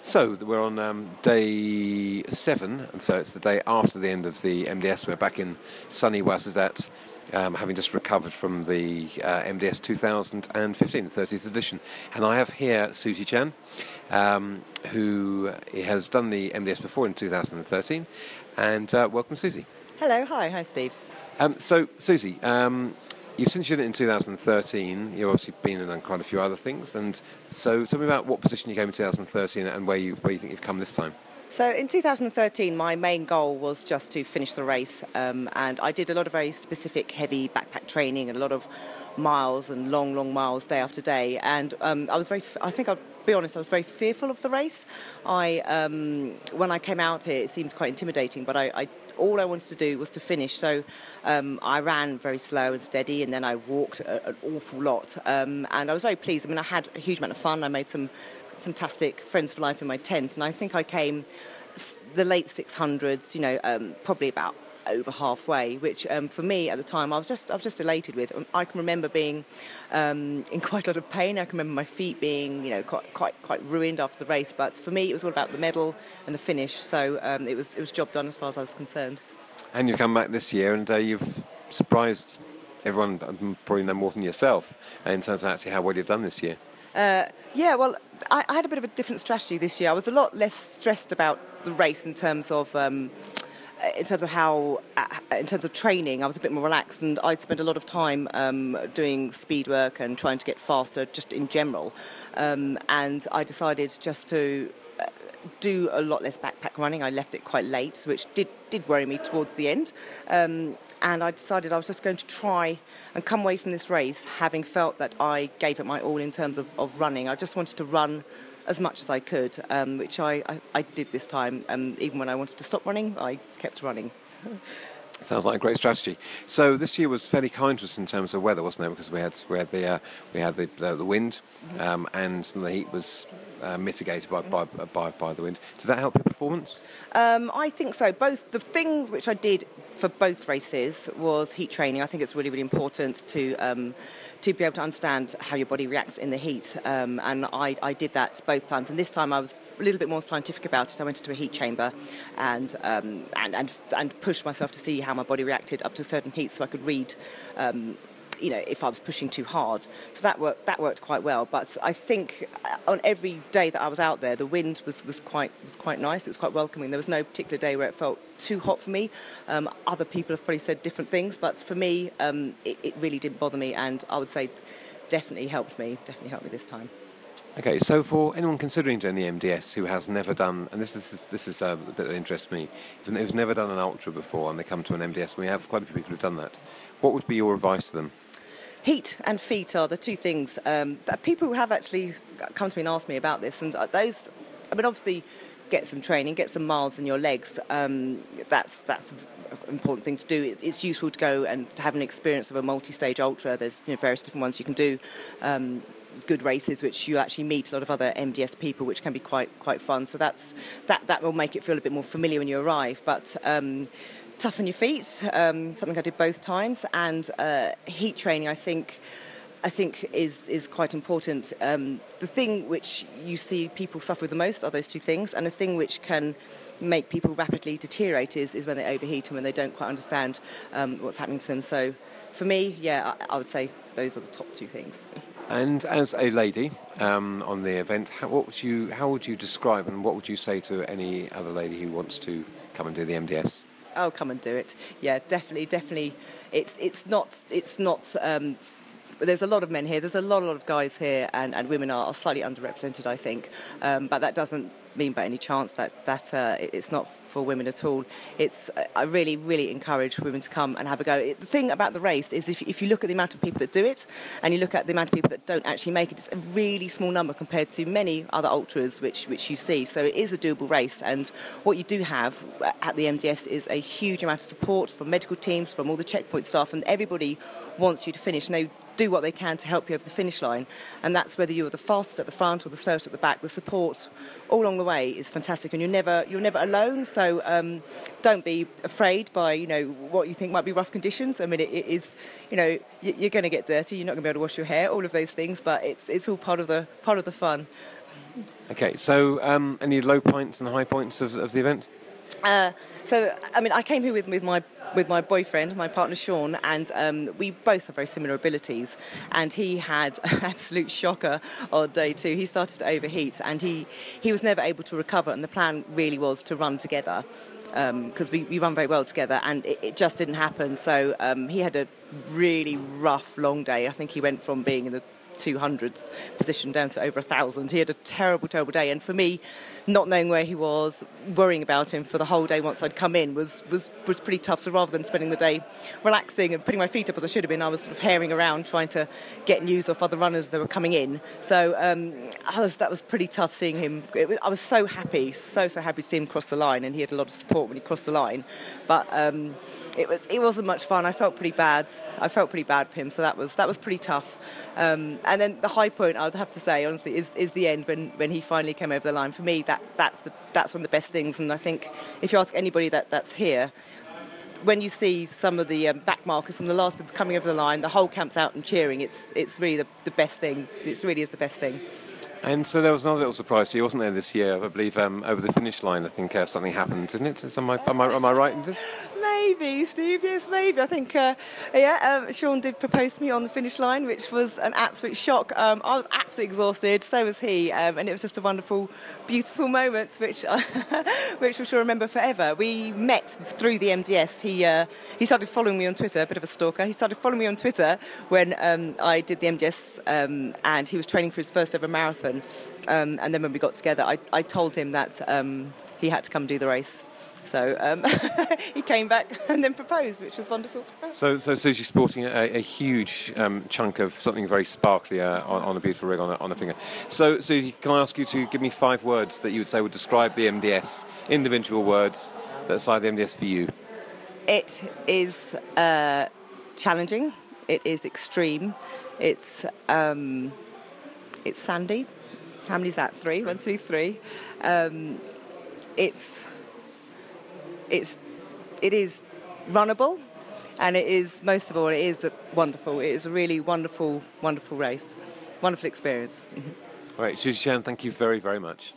So we're on day 7, and so it's the day after the end of the MDS. We're back in sunny Wasizat, having just recovered from the MDS 2015, 30th edition. And I have here Susie Chan, who has done the MDS before in 2013. And welcome, Susie. Hello, hi Steve. So, Susie, since you did it in 2013, you've obviously been and done quite a few other things. And so tell me about what position you came in 2013 and where you think you've come this time. So in 2013, my main goal was just to finish the race. And I did a lot of very specific heavy backpack training and a lot of miles and long miles day after day. And I think I'll be honest, I was very fearful of the race. When I came out here, it seemed quite intimidating, but all I wanted to do was to finish. So I ran very slow and steady, and then I walked an awful lot. And I was very pleased. I mean, I had a huge amount of fun. I made some fantastic friends for life in my tent, and I think I came the late 600s, probably about over halfway, which for me at the time I was just elated with. I can remember being in quite a lot of pain. I can remember my feet being quite ruined after the race, but for me it was all about the medal and the finish. So it was job done as far as I was concerned. And you've come back this year and you've surprised everyone, probably no more than yourself, in terms of actually how well you've done this year. Well, I had a bit of a different strategy this year. I was a lot less stressed about the race in terms of training. I was a bit more relaxed, and I'd spent a lot of time doing speed work and trying to get faster just in general. And I decided just to do a lot less backpack running. I left it quite late, which did worry me towards the end. And I decided I was just going to try and come away from this race having felt that I gave it my all in terms of running. I just wanted to run as much as I could, which I did this time. Even when I wanted to stop running, I kept running. Sounds like a great strategy. So this year was fairly kind to us in terms of weather, wasn't it? Because we had the wind, and the heat was mitigated by the wind. Did that help your performance? I think so. Both the things which I did for both races was heat training. I think it's really important to be able to understand how your body reacts in the heat, and I did that both times. And this time I was a little bit more scientific about it. I went into a heat chamber and pushed myself to see how my body reacted up to a certain heat, so I could read if I was pushing too hard. So that worked quite well. But I think on every day that I was out there, the wind was quite nice. It was quite welcoming. There was no particular day where it felt too hot for me. Other people have probably said different things, but for me, it really didn't bother me, and I would say definitely helped me this time. Okay, so for anyone considering doing the MDS who has never done, and this is a bit that interests me, who's never done an ultra before and they come to an MDS, and we have quite a few people who've done that, what would be your advice to them? Heat and feet are the two things that people have actually come to me and asked me about this, and those, I mean, obviously get some training, get some miles in your legs. That's an important thing to do. It's useful to go and to have an experience of a multi-stage ultra. There's various different ones you can do. Good races, which you actually meet a lot of other MDS people, which can be quite fun. So that will make it feel a bit more familiar when you arrive. But toughen your feet, something I did both times, and heat training I think is quite important. The thing which you see people suffer the most are those two things, and the thing which can make people rapidly deteriorate is when they overheat and when they don't quite understand what's happening to them. So for me, I would say those are the top two things. And as a lady on the event, how would you describe and what would you say to any other lady who wants to come and do the MDS? Oh, come and do it. Yeah, definitely. It's not. There's a lot of men here. There's a lot of guys here, and women are slightly underrepresented, I think. But that doesn't mean by any chance that it's not for women at all. I really encourage women to come and have a go. The thing about the race is if you look at the amount of people that do it and you look at the amount of people that don't actually make it, it's a really small number compared to many other ultras which you see. So it is a doable race, and what you do have at the MDS is a huge amount of support from medical teams, from all the checkpoint staff, and everybody wants you to finish, and they do what they can to help you over the finish line, and that's whether you're the fastest at the front or the slowest at the back. The support all along the way is fantastic, and you're never alone. So don't be afraid by what you think might be rough conditions. I mean, it is you're going to get dirty. You're not going to be able to wash your hair. All of those things, but it's all part of the fun. Okay, so any low points and high points of the event? So, I mean, I came here with my boyfriend, my partner Sean, and we both have very similar abilities. And he had an absolute shocker on day 2. He started to overheat, and he was never able to recover. And the plan really was to run together, because we run very well together, and it just didn't happen. So he had a really rough, long day. I think he went from being in the 200s position down to over 1,000. He had a terrible day, and for me, not knowing where he was, worrying about him for the whole day once I'd come in was pretty tough. So rather than spending the day relaxing and putting my feet up as I should have been, I was sort of herring around trying to get news off other runners that were coming in. So that was pretty tough seeing him. I was so happy to see him cross the line, and he had a lot of support when he crossed the line. But it wasn't much fun. I felt pretty bad for him. So that was pretty tough. And then the high point, I would have to say, honestly, is the end when he finally came over the line. For me, that's one of the best things. And I think if you ask anybody that's here, when you see some of the back markers, some of the last people coming over the line, the whole camp's out and cheering. It's really the best thing. It really is the best thing. And so there was another little surprise to you, wasn't there, this year? I believe over the finish line, I think something happened, didn't it? Am I right in this? Maybe, Steve, yes, maybe. I think, Sean did propose to me on the finish line, which was an absolute shock. I was absolutely exhausted, so was he, and it was just a wonderful, beautiful moment, which we shall remember forever. We met through the MDS. He started following me on Twitter, a bit of a stalker. He started following me on Twitter when I did the MDS, and he was training for his first ever marathon. And then when we got together, I told him that he had to come do the race. So he came back and then proposed, which was wonderful. So Susie's sporting a huge chunk of something very sparkly on a beautiful ring on a finger. So Susie, can I ask you to give me 5 words that you would say would describe the MDS, individual words that describe the MDS for you? It is challenging. It is extreme. It's sandy. How many is that? 3? 1, 2, 3. It is runnable, and it is, most of all, it is wonderful. It is a really wonderful race, wonderful experience. All right, Susie Chan, thank you very, very much.